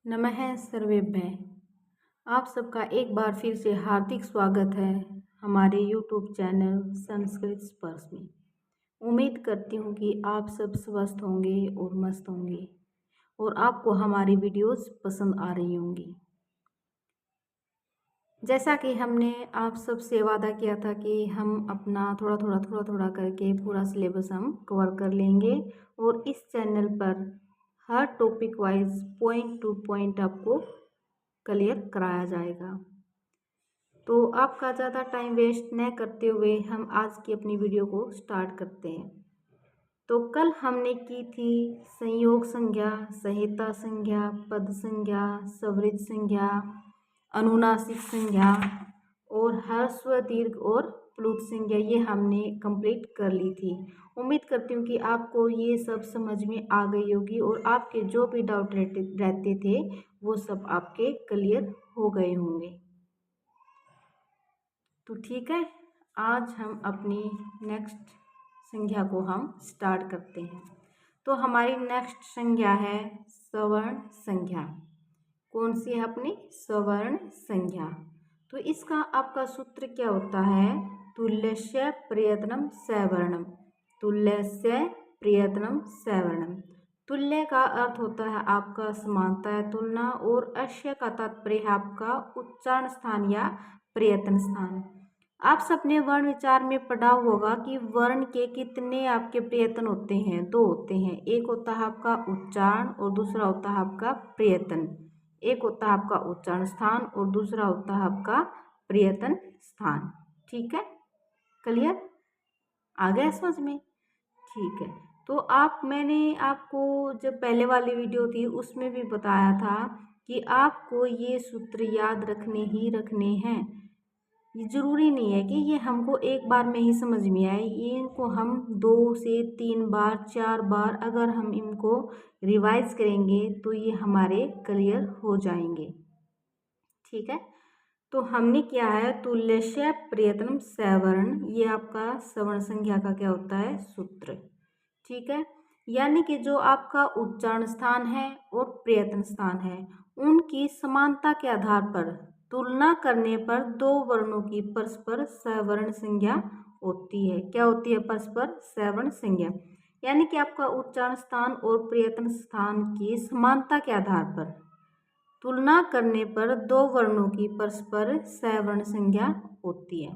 नमः सर्वेभ्यः। आप सबका एक बार फिर से हार्दिक स्वागत है हमारे YouTube चैनल संस्कृत स्पर्श में। उम्मीद करती हूँ कि आप सब स्वस्थ होंगे और मस्त होंगे और आपको हमारी वीडियोस पसंद आ रही होंगी। जैसा कि हमने आप सब से वादा किया था कि हम अपना थोड़ा थोड़ा करके पूरा सिलेबस हम कवर कर लेंगे और इस चैनल पर हर topic wise point to point आपको क्लियर कराया जाएगा। तो आपका ज़्यादा टाइम वेस्ट न करते हुए हम आज की अपनी वीडियो को स्टार्ट करते हैं। तो कल हमने की थी संयोग संज्ञा, सहायता संज्ञा, पद संज्ञा, सवृत संज्ञा, अनुनासिक संज्ञा और ह्रस्व दीर्घ और प्लुत संज्ञा, ये हमने कंप्लीट कर ली थी। उम्मीद करती हूँ कि आपको ये सब समझ में आ गई होगी और आपके जो भी डाउट रहते थे वो सब आपके क्लियर हो गए होंगे। तो ठीक है, आज हम अपनी नेक्स्ट संज्ञा को हम स्टार्ट करते हैं। तो हमारी नेक्स्ट संज्ञा है सवर्ण संज्ञा। कौन सी है अपनी? सवर्ण संज्ञा। तो इसका आपका सूत्र क्या होता है? तुल्यस्य प्रयत्नम सवर्णम। तुल्यस्य प्रयत्नम सवर्णम। तुल्य का अर्थ होता है आपका समानता या तुलना और अश्य का तात्पर्य है आपका उच्चारण स्थान या प्रयत्न स्थान। आप सबने वर्ण विचार में पढ़ा होगा कि वर्ण के कितने आपके प्रयत्न होते हैं? दो होते हैं। एक होता है आपका उच्चारण और दूसरा होता है आपका प्रयत्न। एक होता है आपका उच्चारण स्थान और दूसरा होता है आपका प्रयत्न स्थान। ठीक है, क्लियर? आ गया समझ में? ठीक है। तो मैंने आपको जब पहले वाली वीडियो थी उसमें भी बताया था कि आपको ये सूत्र याद रखने ही रखने हैं। ये ज़रूरी नहीं है कि ये हमको एक बार में ही समझ में आए। ये इनको हम 2 से 3 बार 4 बार अगर हम इनको रिवाइज करेंगे तो ये हमारे क्लियर हो जाएंगे। ठीक है, तो हमने क्या है? तुल्यस्य प्रयत्नम सवर्ण, ये आपका सवर्ण संज्ञा का क्या होता है? सूत्र। ठीक है, यानी कि जो आपका उच्चारण स्थान है और प्रयत्न स्थान है उनकी समानता के आधार पर तुलना करने पर दो वर्णों की परस्पर सवर्ण संज्ञा होती है। क्या होती है? परस्पर सवर्ण संज्ञा। यानी कि आपका उच्चारण स्थान और प्रयत्न स्थान की समानता के आधार पर तुलना करने पर दो वर्णों की परस्पर सवर्ण संज्ञा होती है।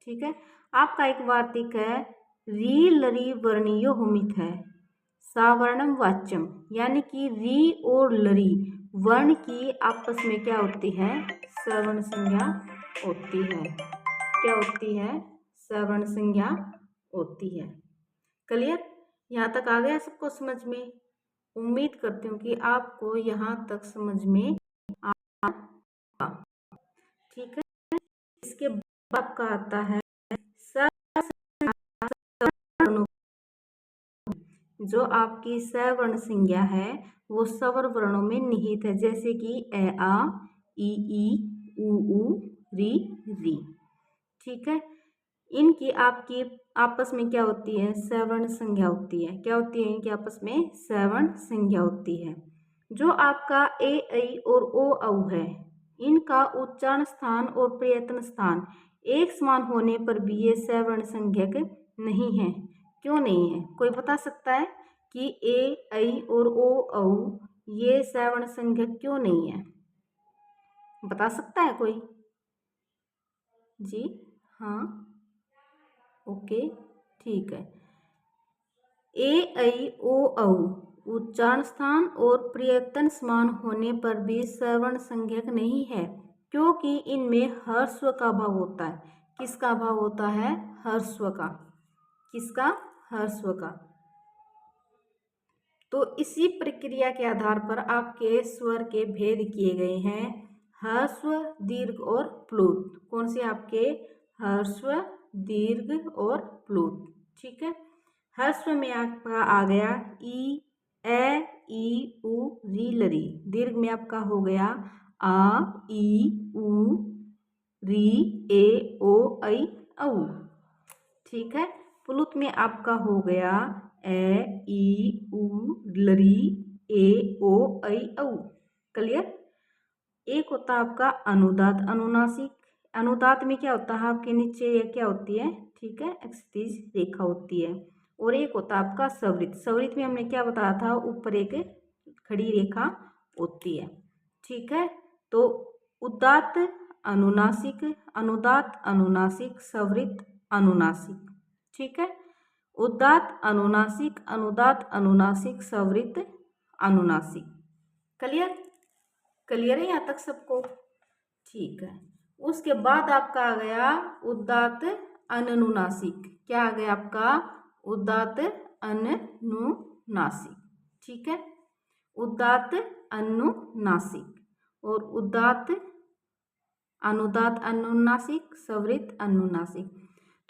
ठीक है, आपका एक वार्तिक है री लरी वर्णीयो हुमित है सावर्णम वाच्यम, यानी कि री और लरी वर्ण की आपस में क्या होती है? सवर्ण संज्ञा होती है। क्या होती है? सवर्ण संज्ञा होती है। क्लियर? यहाँ तक आ गया सबको समझ में? उम्मीद करती हूँ कि आपको यहाँ तक समझ में आ। ठीक है, इसके बाद का आता है जो आपकी सवर्ण संज्ञा है वो सवर्ण वर्णों में निहित है, जैसे कि ए आ, ई ऊ री री। ठीक है, इनकी आपकी आपस में क्या होती है? सवर्ण संज्ञा होती है। क्या होती है? इनकी आपस में सवर्ण संज्ञा होती है। जो आपका ए ऐ और ओ औ है इनका उच्चारण स्थान और प्रयत्न स्थान एक समान होने पर भी ये सवर्ण संज्ञक नहीं है। क्यों नहीं है? कोई बता सकता है कि ए ऐ और ओ औ ये सवर्ण संज्ञक क्यों नहीं है? बता सकता है कोई? जी हाँ, ओके, ठीक है। ए ऐ ओ औ उच्चारण स्थान और प्रयत्न समान होने पर भी सवर्ण संज्ञक नहीं है, क्योंकि इनमें ह्रस्व का भाव होता है। किसका भाव होता है? ह्रस्व का। किसका? ह्रस्व का। तो इसी प्रक्रिया के आधार पर आपके स्वर के भेद किए गए हैं, ह्रस्व, दीर्घ और प्लुत। कौन से आपके? ह्रस्व, दीर्घ और प्लुत। ठीक है, ह्रस्व में आपका आ गया ई, ए, ई, उ, री, लरी। दीर्घ में आपका हो गया आ, ई, उ, री, ए, ओ, ऐ, औ। ठीक है, प्लुत में आपका हो गया ए, ई, उ, लरी, ए, ओ, ऐ, औ। क्लियर। एक होता है आपका अनुदात अनुनासिक। अनुदात में क्या होता है, आपके नीचे ये क्या होती है, ठीक है, क्षैतिज रेखा होती है। और एक होता है आपका सवृत। सवृत में हमने क्या बताया था, ऊपर एक खड़ी रेखा होती है, ठीक है। तो उदात्त अनुनासिक, अनुदात अनुनासिक, सवृत अनुनासिक, ठीक है। उदात्त अनुनासिक, अनुदात अनुनासिक, सवृत अनुनासिक। क्लियर, क्लियर है यहाँ तक सबको, ठीक है। उसके बाद आपका आ गया उदात्त अनुनासिक। क्या आ गया आपका, उदात्त अनुनासिक, ठीक है। उदात्त अनुनासिक और उदात्त अनुदात अनुनासिक, सवृत अनुनासिक।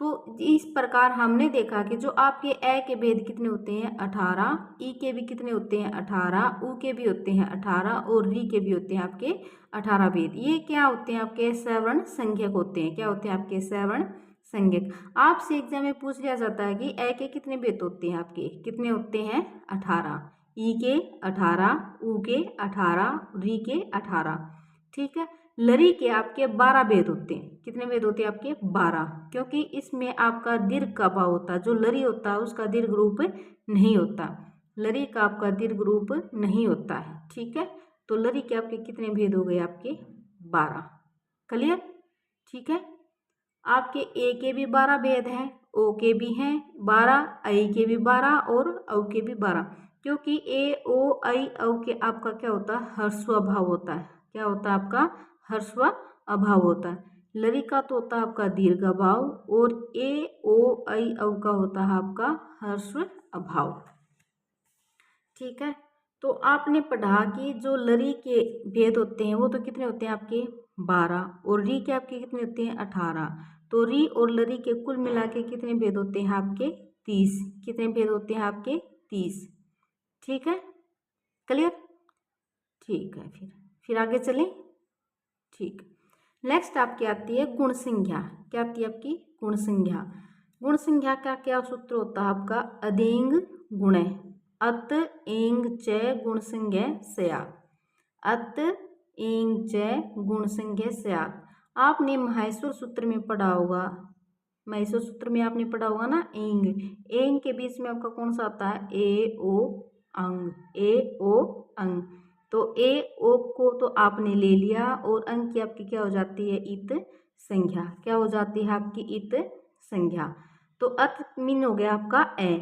तो इस प्रकार हमने देखा कि जो आपके ए के भेद कितने होते हैं 18, ई के भी कितने होते हैं 18, ऊ के भी होते हैं 18 और री के भी होते हैं आपके 18 भेद। ये क्या होते हैं, आपके सवर्ण संज्ञक होते हैं। क्या होते हैं आपके सवर्ण संज्ञक। आपसे एग्जाम में पूछ लिया जाता है कि ए के कितने भेद होते हैं, आपके कितने होते हैं 18, ई के 18, ऊ के 18, री के 18, ठीक है। लरी के आपके 12 भेद होते हैं। कितने भेद होते हैं आपके 12, क्योंकि इसमें आपका दीर्घ का भाव होता है। जो लरी होता है उसका दीर्घ रूप नहीं होता, लरी का आपका दीर्घ रूप नहीं होता है, ठीक है। तो लरी के आपके कितने भेद हो गए, आपके 12। क्लियर, ठीक है। आपके ए के भी 12 भेद हैं, ओ के भी हैं 12, आई के भी 12 और औ के भी 12, क्योंकि ए ओ आई औ के आपका क्या होता है, ह्रस्व अभाव होता है। क्या होता है आपका, ह्रस्व अभाव होता है। लरी का तो होता है आपका दीर्घ अभाव और ए ओ आई औ का होता है आपका ह्रस्व अभाव, ठीक है। तो आपने पढ़ा कि जो लरी के भेद होते हैं वो तो कितने होते हैं आपके 12 और री के आपके कितने होते हैं 18। तो री और लरी के कुल मिला के कितने भेद होते हैं आपके 30। कितने भेद होते हैं आपके 30, ठीक है। क्लियर, ठीक है। फिर आगे चलें, ठीक। नेक्स्ट आपकी आती है गुण संज्ञा। क्या आती है आपकी, गुण संज्ञा। गुण संज्ञा का क्या सूत्र होता है आपका, अदेंग गुणे अत एंग च गुण संज्ञा स्यात्। अत एंग च गुण संज्ञा स्यात्। आपने माहेश्वर सूत्र में पढ़ा होगा, माहेश्वर सूत्र में आपने पढ़ा होगा ना, एंग। एंग के बीच में आपका कौन सा आता है, ए ओ अंग, ए ओ अंग। तो ए ओ को तो आपने ले लिया और अंग की आपकी क्या हो जाती है, इत संज्ञा। क्या हो जाती है आपकी, इत संज्ञा। तो अत मीन हो गया आपका ए,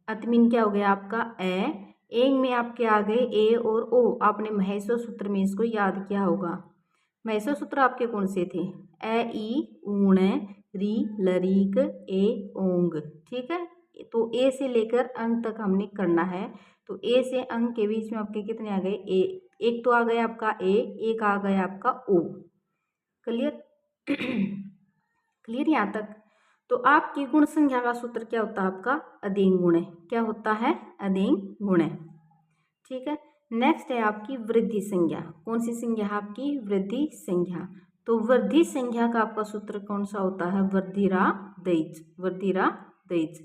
अतमीन क्या हो गया आपका ए। एंग में आपके आ गए ए और ओ। आपने महेश्वर सूत्र में इसको याद किया होगा। महेश्वर सूत्र आपके कौन से थे, ए ई ऊण री लरीक ए ओंग, ठीक है। तो ए से लेकर अंग तक हमने करना है। तो ए से अंग के बीच में आपके कितने आ गए, ए एक तो आ गया आपका ए, एक आ गया आपका ओ। क्लियर, क्लियर यहाँ तक। तो आपकी गुण संज्ञा का सूत्र क्या होता है आपका, अदेंग गुण है। क्या होता है, अदेंग गुण है, ठीक है। नेक्स्ट है आपकी वृद्धि संज्ञा। कौन सी संज्ञा है आपकी, वृद्धि संज्ञा। तो वृद्धि संज्ञा का आपका सूत्र कौन सा होता है, वर्धिरादैच, वर्धिरादैच।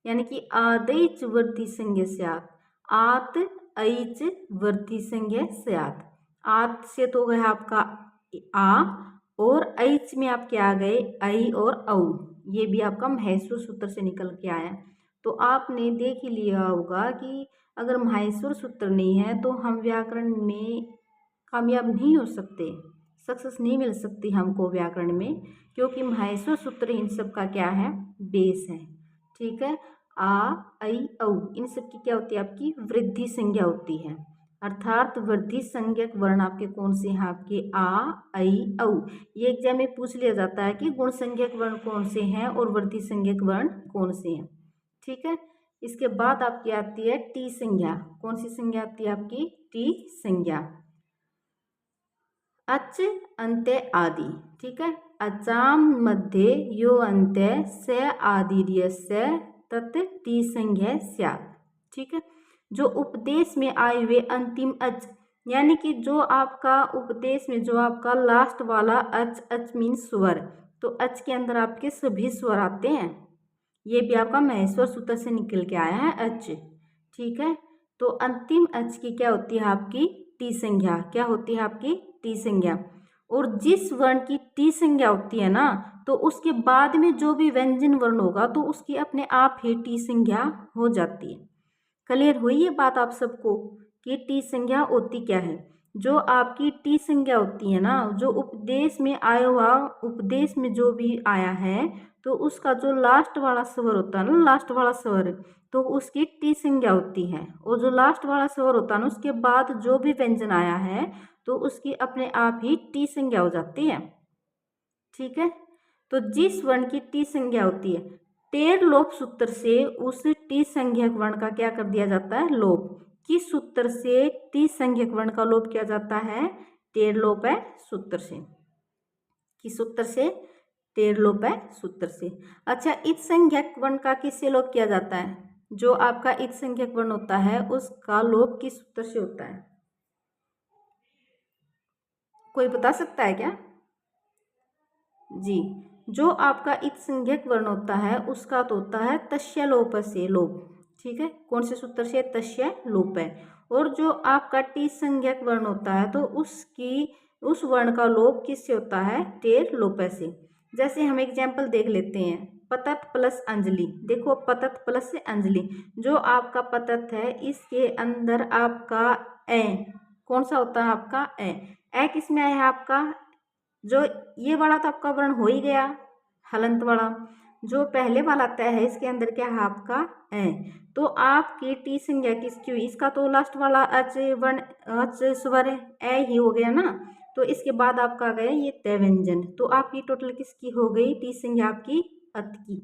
यानी कि आदैच वृद्धि संज्ञा स्यात्। आत ऐच वृद्धि संज्ञा स्यात्। आत से तो गया आपका आ और ऐच में आपके आ गए ऐ और औ। ये भी आपका महेश्वर सूत्र से निकल के आया। तो आपने देख ही लिया होगा कि अगर महेश्वर सूत्र नहीं है तो हम व्याकरण में कामयाब नहीं हो सकते, सक्सेस नहीं मिल सकती हमको व्याकरण में, क्योंकि महेश्वर सूत्र इन सब का क्या है, बेस है, ठीक है। आ ऐ औ इन सब की क्या होती है, आपकी वृद्धि संज्ञा होती है। अर्थात वृद्धि संज्ञक वर्ण आपके कौन से हैं, आपके आ ऐ औ। ये एग्जाम में पूछ लिया जाता है कि गुण संज्ञक वर्ण कौन से हैं और वृद्धि संज्ञक वर्ण कौन से हैं, ठीक है। इसके बाद आपकी आती है टी संज्ञा। कौन सी संज्ञा आती है आपकी, टी संज्ञा। अच अंत्य आदि, ठीक है। अचाम मध्य यो अंत्य स आदिर्यस्य तत् टी संज्ञा स्यात्, ठीक है। जो उपदेश में आए हुए अंतिम अच, यानी कि जो आपका उपदेश में जो आपका लास्ट वाला अच, अच मीन स्वर, तो अच के अंदर आपके सभी स्वर आते हैं। ये भी आपका महेश्वर सूत्र से निकल के आया है अच, ठीक है। तो अंतिम अच की क्या होती है आपकी टी संज्ञा। क्या होती है आपकी टी संज्ञा। और जिस वर्ण की टी संज्ञा होती है ना, तो उसके बाद में जो भी व्यंजन वर्ण होगा तो उसकी अपने आप ही टी संज्ञा हो जाती है। क्लियर हुई ये बात आप सबको कि टी संज्ञा होती क्या है। जो आपकी टी संज्ञा होती है ना, जो उपदेश में आया हुआ, उपदेश में जो भी आया है तो उसका जो लास्ट वाला स्वर होता है ना, लास्ट वाला स्वर, तो उसकी टी संज्ञा होती है। और जो लास्ट वाला स्वर होता है ना, उसके बाद जो भी व्यंजन आया है तो उसकी अपने आप ही टी संज्ञा हो जाती है। ठीक है, तो जिस वर्ण की टी संज्ञा होती है, टेर लोप सूत्र से उस टी संज्ञक वर्ण का क्या कर दिया जाता है, लोप। किस सूत्र से टी संज्ञक वर्ण का लोप किया जाता है, टेर लोप है सूत्र से। किस सूत्र से, टेर लोप है सूत्र से। अच्छा, इत संज्ञक वर्ण का किससे लोप किया जाता है, जो आपका इत संज्ञक वर्ण होता है उसका लोप किस सूत्र से होता है, कोई बता सकता है क्या। जी, जो आपका इत संज्ञक वर्ण होता है उसका तो होता है तस्य लोप से लोप। ठीक है, कौन से सूत्र से, तस्य लोप है। और जो आपका टी संज्ञक वर्ण होता है तो उसकी उस वर्ण का लोप किससे होता है, टेर लोप से। जैसे हम एग्जाम्पल देख लेते हैं, पतत प्लस अंजलि। देखो, पतत प्लस से अंजलि, जो आपका पतत है इसके अंदर आपका ए कौन सा होता है, आपका ए किसमें आया है आपका, जो ये वाला तो आपका वर्ण हो ही गया हलंत वाला। जो पहले वाला तय है इसके अंदर क्या है आपका ए। तो आपकी टी संज्ञा किसकी हुई, इसका तो लास्ट वाला अच वर्ण अच स्वर ए ही हो गया ना, तो इसके बाद आपका आ गया ये तय व्यंजन। तो आपकी टोटल किसकी हो गई टी संज्ञा, आपकी अत की।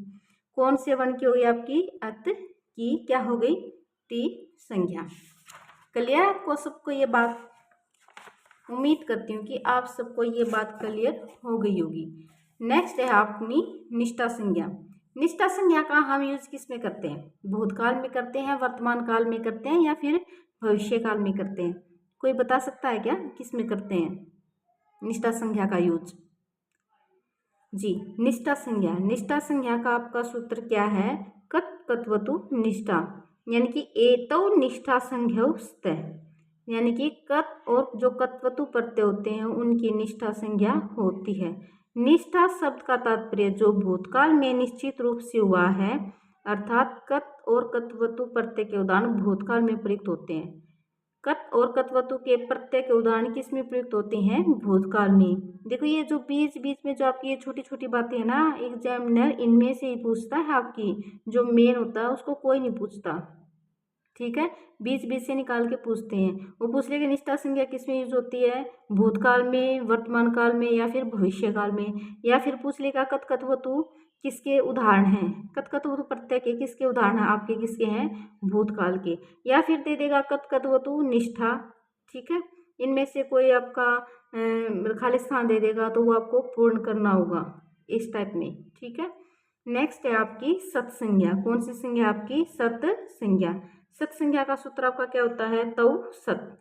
कौन से वर्ण की हो गई आपकी, अत की क्या हो गई, टी संज्ञा। क्लियर आपको सबको ये बात, उम्मीद करती हूँ कि आप सबको ये बात क्लियर हो गई होगी। नेक्स्ट है अपनी निष्ठा संज्ञा। निष्ठा संज्ञा का हम यूज किस में करते हैं, भूतकाल में करते हैं, वर्तमान काल में करते हैं या फिर भविष्य काल में करते हैं, कोई बता सकता है क्या किस में करते हैं निष्ठा संज्ञा का यूज। जी, निष्ठा संज्ञा, निष्ठा संज्ञा का आपका सूत्र क्या है, कत कत्वतु निष्ठा, यानी कि एतौ निष्ठा संज्ञौ स्तः, यानी कि कत और जो कत्वतु प्रत्यय होते हैं उनकी निष्ठा संज्ञा होती है। निष्ठा शब्द का तात्पर्य जो भूतकाल में निश्चित रूप से हुआ है, अर्थात कत और कत्वतु प्रत्यय के उदाहरण भूतकाल में प्रयुक्त होते हैं। कत और कत्वतु के प्रत्यय के उदाहरण किस में प्रयुक्त होते हैं, भूतकाल में। देखो, ये जो बीच बीच में जो आपकी ये छोटी छोटी बातें हैं ना, एग्जामिनर इनमें से ही पूछता है, आपकी जो मेन होता है उसको कोई नहीं पूछता। ठीक है, बीच बीच से निकाल के पूछते हैं। वो पूछ ले कि निष्ठा संज्ञा किस में यूज होती है, भूतकाल में, वर्तमान काल में या फिर भविष्य काल में। या फिर पूछ लेगा कत कत्वतु किसके उदाहरण हैं, कत कत्वतु प्रत्यय के किसके उदाहरण हैं, आपके किसके हैं, भूतकाल के। या फिर दे देगा कत कत्वतु निष्ठा। ठीक है, इनमें से कोई आपका खाली स्थान दे देगा तो वो आपको पूर्ण करना होगा इस टाइप में। ठीक है, नेक्स्ट है आपकी सत संज्ञा। कौन सी संज्ञा आपकी, सत संज्ञा। सत संज्ञा का सूत्र आपका क्या होता है, तौ सत।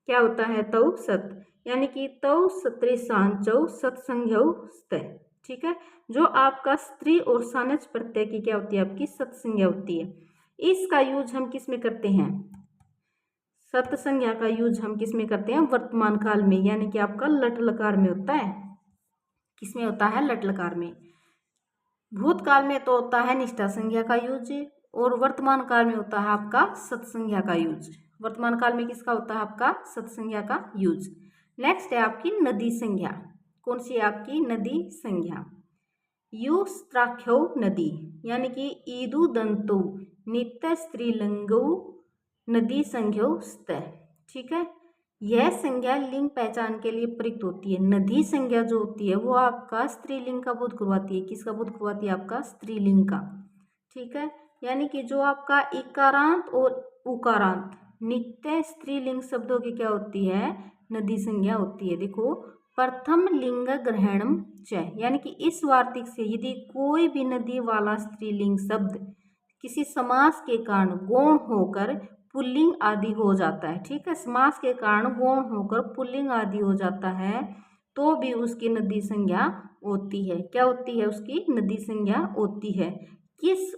क्या होता है, तौ सत, यानी कि तौ सत्रे सांचौ सत्संज्ञौ स्तः। ठीक है, जो आपका स्त्री और सानच प्रत्यय की क्या होती है, आपकी सत संज्ञा होती है। इसका यूज हम किस में करते हैं, सत संज्ञा का यूज हम किस में करते हैं, वर्तमान काल में, यानी कि आपका लट लकार में होता है। किस में होता है, लट लकार में। भूतकाल में तो होता है निष्ठा संज्ञा का यूज, और वर्तमान काल में होता है आपका सत्संज्ञा का यूज। वर्तमान काल में किसका होता है, आपका सत्संज्ञा का यूज। नेक्स्ट है आपकी नदी संज्ञा। कौन सी है आपकी, नदी संज्ञा। यु स्त्राख्यो नदी, यानी कि ईदु दंतो नित्य स्त्रीलिंगो नदी संज्ञो स्तः। ठीक है, यह संज्ञा लिंग पहचान के लिए प्रयुक्त होती है। नदी संज्ञा जो होती है वो आपका स्त्रीलिंग का बोध करवाती है। किसका बोध करवाती है, आपका स्त्रीलिंग का। ठीक है, यानी कि जो आपका इकारांत और उकारांत नित्य स्त्रीलिंग शब्दों की क्या होती है, नदी संज्ञा होती है। देखो, प्रथम लिंग ग्रहणम च, यानी कि इस वार्तिक से यदि कोई भी नदी वाला स्त्रीलिंग शब्द किसी समास के कारण गौण होकर पुल्लिंग आदि हो जाता है। ठीक है, समास के कारण गौण होकर पुल्लिंग आदि हो जाता है तो भी उसकी नदी संज्ञा होती है। क्या होती है, उसकी नदी संज्ञा होती है। किस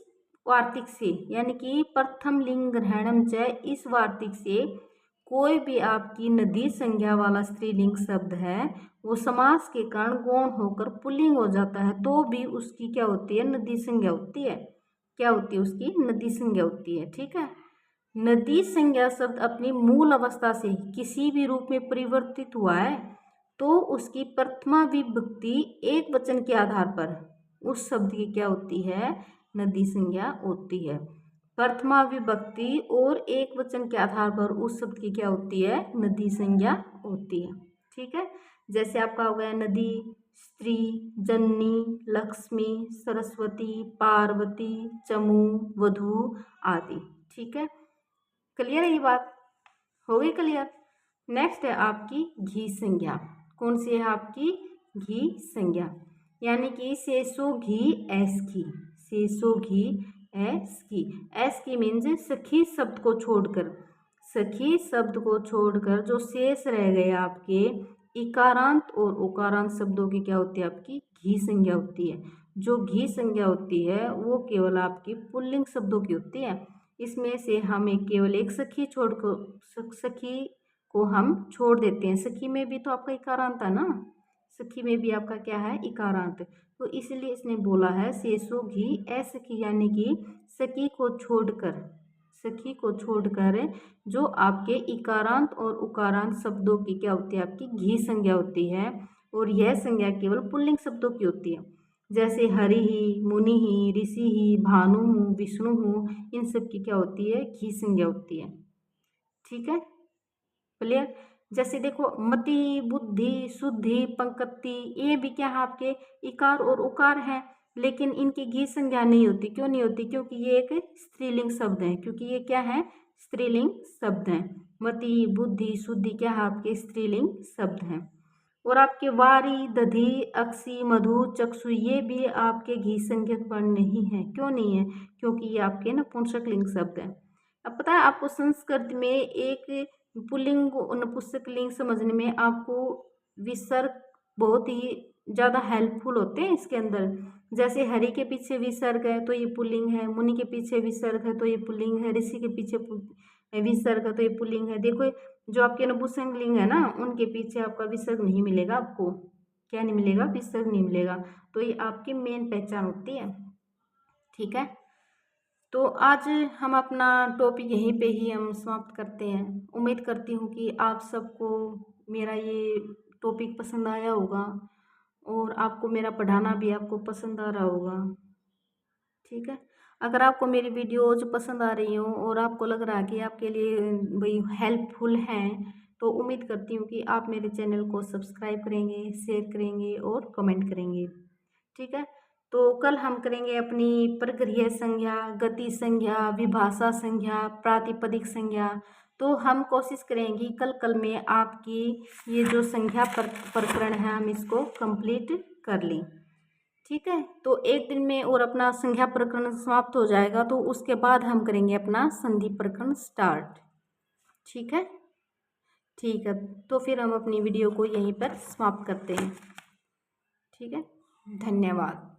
वार्तिक से, यानी कि प्रथम लिंग ग्रहणम च, इस वार्तिक से कोई भी आपकी नदी संज्ञा वाला स्त्रीलिंग शब्द है वो समास के कारण गौण होकर पुल्लिंग हो जाता है तो भी उसकी क्या होती है, नदी संज्ञा होती है। क्या होती है उसकी, नदी संज्ञा होती है। ठीक है, नदी संज्ञा शब्द अपनी मूल अवस्था से किसी भी रूप में परिवर्तित हुआ है तो उसकी प्रथमा विभक्ति एक वचन के आधार पर उस शब्द की क्या होती है, नदी संज्ञा होती है। प्रथमा विभक्ति और एक वचन के आधार पर उस शब्द की क्या होती है, नदी संज्ञा होती है। ठीक है, जैसे आपका हो गया नदी, स्त्री, जननी, लक्ष्मी, सरस्वती, पार्वती, चमू, वधु आदि। ठीक है, क्लियर है ये बात, हो गई क्लियर। नेक्स्ट है आपकी घी संज्ञा। कौन सी है आपकी, घी संज्ञा, यानी कि सेसो घी एस घी, सेसो घी एस की। एस की मीन्स सखी शब्द को छोड़कर, सखी शब्द को छोड़कर जो शेष रह गए आपके इकारांत और उकारांत शब्दों की क्या होती है, आपकी घी संज्ञा होती है। जो घी संज्ञा होती है वो केवल आपकी पुल्लिंग शब्दों की होती है। इसमें से हमें केवल एक सखी छोड़कर, सखी को हम छोड़ देते हैं। सखी में भी तो आपका इकारांत है ना, सखी में भी आपका क्या है, इकारांत। तो इसलिए इसने बोला है शेषो घी असखी, यानी कि सखी को छोड़कर, सखी को छोड़कर जो आपके इकारांत और उकारांत शब्दों की क्या होती है, आपकी घी संज्ञा होती है। और यह संज्ञा केवल पुल्लिंग शब्दों की होती है। जैसे हरि ही, मुनि ही, ऋषि ही, भानु हूँ, विष्णु हूँ, इन सब की क्या होती है, घी संज्ञा होती है। ठीक है, क्लियर। जैसे देखो मति, बुद्धि, शुद्धि, पंक्ति, ये भी क्या है आपके इकार और उकार हैं, लेकिन इनकी घी संज्ञा नहीं होती। क्यों नहीं होती, क्योंकि ये एक स्त्रीलिंग शब्द है, क्योंकि ये क्या है, स्त्रीलिंग शब्द हैं। मति, बुद्धि, शुद्धि क्या है आपके स्त्रीलिंग शब्द हैं। और आपके वारी, दधि, अक्षी, मधु, चक्षु ये भी आपके घी संज्ञक वर्ण नहीं है। क्यों नहीं है, क्योंकि ये आपके नपुंसक लिंग शब्द है। अब पता है आपको संस्कृत में एक पुल्लिंग और नपुंसक लिंग समझने में आपको विसर्ग बहुत ही ज़्यादा हेल्पफुल होते हैं इसके अंदर। जैसे हरि के पीछे विसर्ग है तो ये पुल्लिंग है, मुनि के पीछे विसर्ग है तो ये पुल्लिंग है, ऋषि के पीछे विसर्ग है तो ये पुल्लिंग है। देखो जो आपके नपुंसक लिंग है ना, उनके पीछे आपका विसर्ग नहीं मिलेगा, आपको क्या नहीं मिलेगा, विसर्ग नहीं मिलेगा। तो ये आपकी मेन पहचान होती है। ठीक है, तो आज हम अपना टॉपिक यहीं पे ही हम समाप्त करते हैं। उम्मीद करती हूँ कि आप सबको मेरा ये टॉपिक पसंद आया होगा और आपको मेरा पढ़ाना भी आपको पसंद आ रहा होगा। ठीक है, अगर आपको मेरी वीडियोज पसंद आ रही हो और आपको लग रहा है कि आपके लिए भाई हेल्पफुल हैं, तो उम्मीद करती हूँ कि आप मेरे चैनल को सब्सक्राइब करेंगे, शेयर करेंगे और कमेंट करेंगे। ठीक है, तो कल हम करेंगे अपनी प्रगृह्य संज्ञा, गति संज्ञा, विभाषा संज्ञा, प्रातिपदिक संज्ञा। तो हम कोशिश करेंगे कल में आपकी ये जो संज्ञा प्रकरण है हम इसको कंप्लीट कर लें। ठीक है, तो एक दिन में और अपना संज्ञा प्रकरण समाप्त हो जाएगा, तो उसके बाद हम करेंगे अपना संधि प्रकरण स्टार्ट। ठीक है, ठीक है, तो फिर हम अपनी वीडियो को यहीं पर समाप्त करते हैं। ठीक है, धन्यवाद।